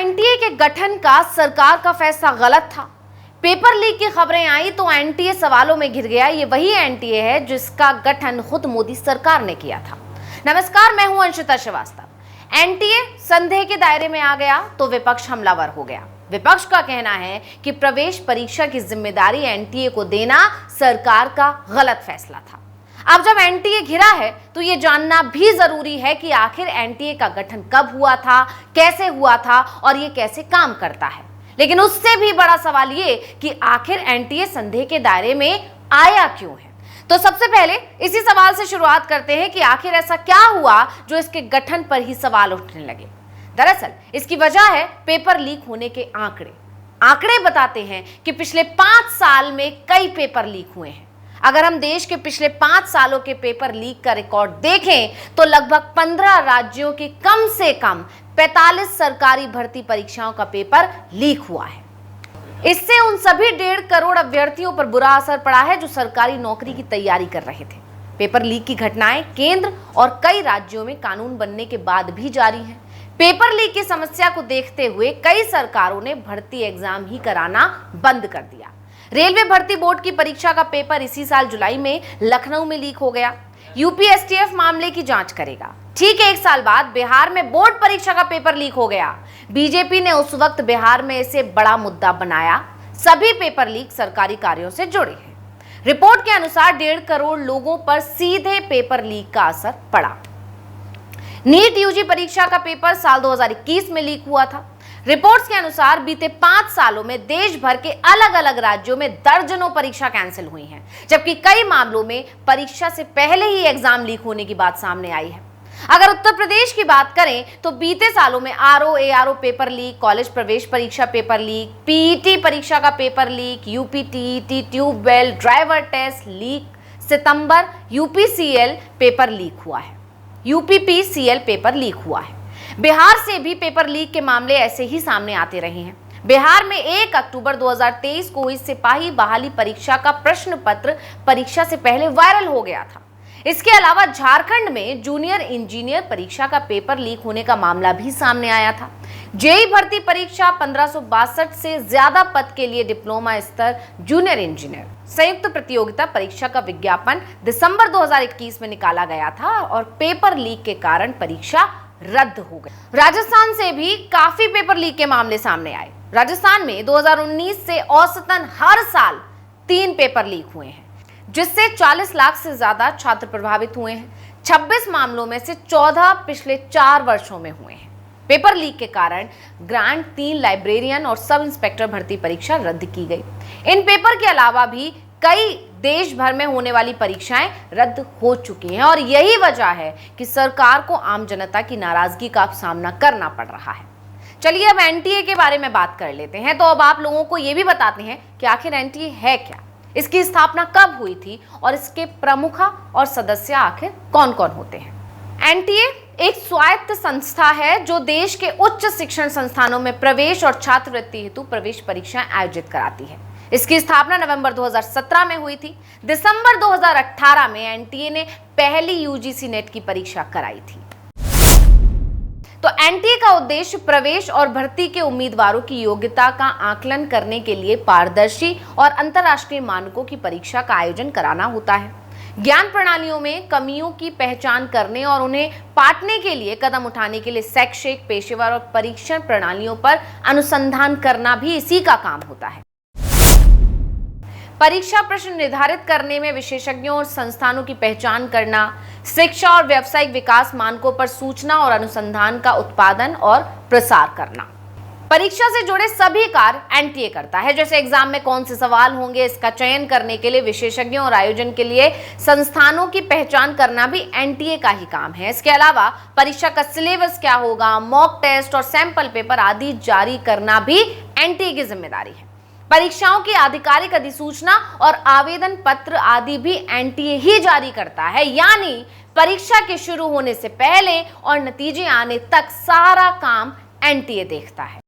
NTA के गठन का सरकार का फैसला गलत था, पेपर लीक की खबरें आई तो एनटीए सवालों में घिर गया। ये वही एनटीए है जिसका गठन खुद मोदी सरकार ने किया था। नमस्कार, मैं हूं अंशिता श्रीवास्तव। एनटीए संदेह के दायरे में आ गया तो विपक्ष हमलावर हो गया। विपक्ष का कहना है कि प्रवेश परीक्षा की जिम्मेदारी एनटीए को देना सरकार का गलत फैसला था। अब जब एनटीए घिरा है तो ये जानना भी जरूरी है कि आखिर एनटीए का गठन कब हुआ था, कैसे हुआ था और ये कैसे काम करता है। लेकिन उससे भी बड़ा सवाल ये कि आखिर एनटीए संदेह के दायरे में आया क्यों है। तो सबसे पहले इसी सवाल से शुरुआत करते हैं कि आखिर ऐसा क्या हुआ जो इसके गठन पर ही सवाल उठने लगे। दरअसल इसकी वजह है पेपर लीक होने के आंकड़े बताते हैं कि पिछले 5 साल में कई पेपर लीक हुए हैं। अगर हम देश के पिछले 5 सालों के पेपर लीक का रिकॉर्ड देखें तो लगभग 15 राज्यों की कम से कम 45 सरकारी भर्ती परीक्षाओं का पेपर लीक हुआ है। इससे उन सभी 1.5 करोड़ अभ्यर्थियों पर बुरा असर पड़ा है जो सरकारी नौकरी की तैयारी कर रहे थे। पेपर लीक की घटनाएं केंद्र और कई राज्यों में कानून बनने के बाद भी जारी हैं। पेपर लीक की समस्या को देखते हुए कई सरकारों ने भर्ती एग्जाम ही कराना बंद कर दिया। रेलवे भर्ती बोर्ड की परीक्षा का पेपर इसी साल जुलाई में लखनऊ में लीक हो गया। यूपीएसटीएफ मामले की जांच करेगा। ठीक 1 साल बाद बिहार में बोर्ड परीक्षा का पेपर लीक हो गया। बीजेपी ने उस वक्त बिहार में इसे बड़ा मुद्दा बनाया। सभी पेपर लीक सरकारी कार्यों से जुड़े हैं। रिपोर्ट के अनुसार 1.5 करोड़ लोगों पर सीधे पेपर लीक का असर पड़ा। नीट यूजी परीक्षा का पेपर साल 2021 में लीक हुआ था। रिपोर्ट्स के अनुसार बीते 5 सालों में देश भर के अलग अलग राज्यों में दर्जनों परीक्षा कैंसिल हुई हैं, जबकि कई मामलों में परीक्षा से पहले ही एग्जाम लीक होने की बात सामने आई है। अगर उत्तर प्रदेश की बात करें तो बीते सालों में RO ARO paper leak, college प्रवेश परीक्षा पेपर लीक, पीईटी परीक्षा का paper leak, UP TET, tubewell, driver test leak, सितंबर यूपीसीएल पेपर लीक हुआ है। यूपीपीसीएल पेपर लीक हुआ है। बिहार से भी पेपर लीक के मामले ऐसे ही सामने आते रहे हैं। बिहार में 1 अक्टूबर 2023 को हुई सिपाही बहाली परीक्षा का प्रश्न पत्र परीक्षा से पहले वायरल हो गया था। इसके अलावा झारखंड में जूनियर इंजीनियर परीक्षा का पेपर लीक होने का मामला भी सामने आया था। जेईई भर्ती परीक्षा 1562 से ज्यादा पद के लिए डिप्लोमा स्तर जूनियर इंजीनियर संयुक्त प्रतियोगिता परीक्षा का विज्ञापन दिसंबर 2021 में निकाला गया था और पेपर लीक के कारण परीक्षा रद्द हो गई। राजस्थान से भी काफी पेपर लीक के मामले सामने आए। राजस्थान में 2019 से औसतन हर साल 3 पेपर लीक हुए हैं, जिससे 40 लाख से ज्यादा छात्र प्रभावित हुए हैं। 26 मामलों में से 14 पिछले 4 वर्षों में हुए हैं। पेपर लीक के कारण ग्रांट 3 लाइब्रेरियन और सब इंस्पेक्टर भर्ती परीक्षा रद्द की गई। इन पेपर के अलावा भी कई देश भर में होने वाली परीक्षाएं रद्द हो चुकी हैं और यही वजह है कि सरकार को आम जनता की नाराजगी का सामना करना पड़ रहा है। चलिए अब एनटीए के बारे में बात कर लेते हैं। तो अब आप लोगों को यह भी बताते हैं कि आखिर एनटीए है क्या, इसकी स्थापना कब हुई थी और इसके प्रमुख और सदस्य आखिर कौन कौन होते हैं। एनटीए एक स्वायत्त संस्था है जो देश के उच्च शिक्षण संस्थानों में प्रवेश और छात्रवृत्ति हेतु प्रवेश परीक्षाएं आयोजित कराती है। इसकी स्थापना नवंबर 2017 में हुई थी। दिसंबर 2018 में एनटीए ने पहली यूजीसी नेट की परीक्षा कराई थी। तो एनटीए का उद्देश्य प्रवेश और भर्ती के उम्मीदवारों की योग्यता का आकलन करने के लिए पारदर्शी और अंतर्राष्ट्रीय मानकों की परीक्षा का आयोजन कराना होता है। ज्ञान प्रणालियों में कमियों की पहचान करने और उन्हें पाटने के लिए कदम उठाने के लिए शैक्षिक, पेशेवर और परीक्षण प्रणालियों पर अनुसंधान करना भी इसी का काम होता है। परीक्षा प्रश्न निर्धारित करने में विशेषज्ञों और संस्थानों की पहचान करना, शिक्षा और व्यावसायिक विकास मानकों पर सूचना और अनुसंधान का उत्पादन और प्रसार करना। परीक्षा से जुड़े सभी कार्य एनटीए करता है, जैसे एग्जाम में कौन से सवाल होंगे इसका चयन करने के लिए विशेषज्ञों और आयोजन के लिए संस्थानों की पहचान करना भी एनटीए का ही काम है। इसके अलावा परीक्षा का सिलेबस क्या होगा, मॉक टेस्ट और सैंपल पेपर आदि जारी करना भी एनटीए की जिम्मेदारी है। परीक्षाओं की आधिकारिक अधिसूचना और आवेदन पत्र आदि भी एनटीए ही जारी करता है, यानी परीक्षा के शुरू होने से पहले और नतीजे आने तक सारा काम एनटीए देखता है।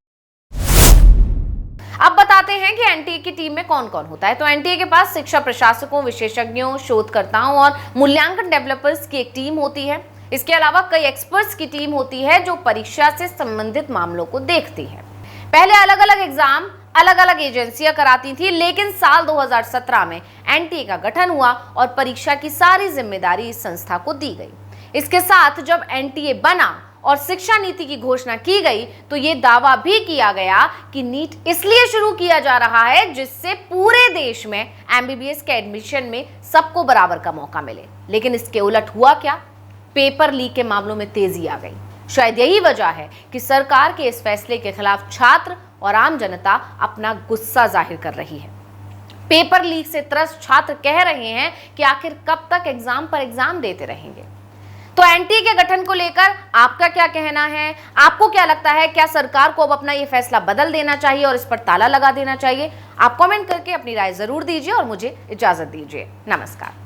अब बताते हैं कि एनटीए की टीम में कौन कौन होता है। तो एनटीए के पास शिक्षा प्रशासकों, विशेषज्ञों, शोधकर्ताओं और मूल्यांकन डेवलपर्स की एक टीम होती है। इसके अलावा कई एक्सपर्ट्स की टीम होती है जो परीक्षा से संबंधित मामलों को देखती है। पहले अलग अलग एग्जाम अलग अलग एजेंसियां कराती थी, लेकिन साल 2017 में एनटीए का गठन हुआ और परीक्षा की सारी जिम्मेदारी इस संस्था को दी गई। इसके साथ जब एनटीए बना और शिक्षा नीति की घोषणा की गई तो यह दावा भी किया गया कि नीट इसलिए शुरू किया जा रहा है जिससे पूरे देश में एमबीबीएस के एडमिशन में सबको बराबर का मौका मिले। लेकिन इसके उलट हुआ क्या? पेपर लीक के मामलों में तेजी आ गई। शायद यही वजह है कि सरकार के इस फैसले के खिलाफ छात्र और आम जनता अपना गुस्सा जाहिर कर रही है। पेपर लीक से त्रस्त छात्र कह रहे हैं कि आखिर कब तक एग्जाम पर एग्जाम देते रहेंगे। तो एनटीए के गठन को लेकर आपका क्या कहना है? आपको क्या लगता है, क्या सरकार को अब अपना यह फैसला बदल देना चाहिए और इस पर ताला लगा देना चाहिए? आप कमेंट करके अपनी राय जरूर दीजिए और मुझे इजाजत दीजिए। नमस्कार।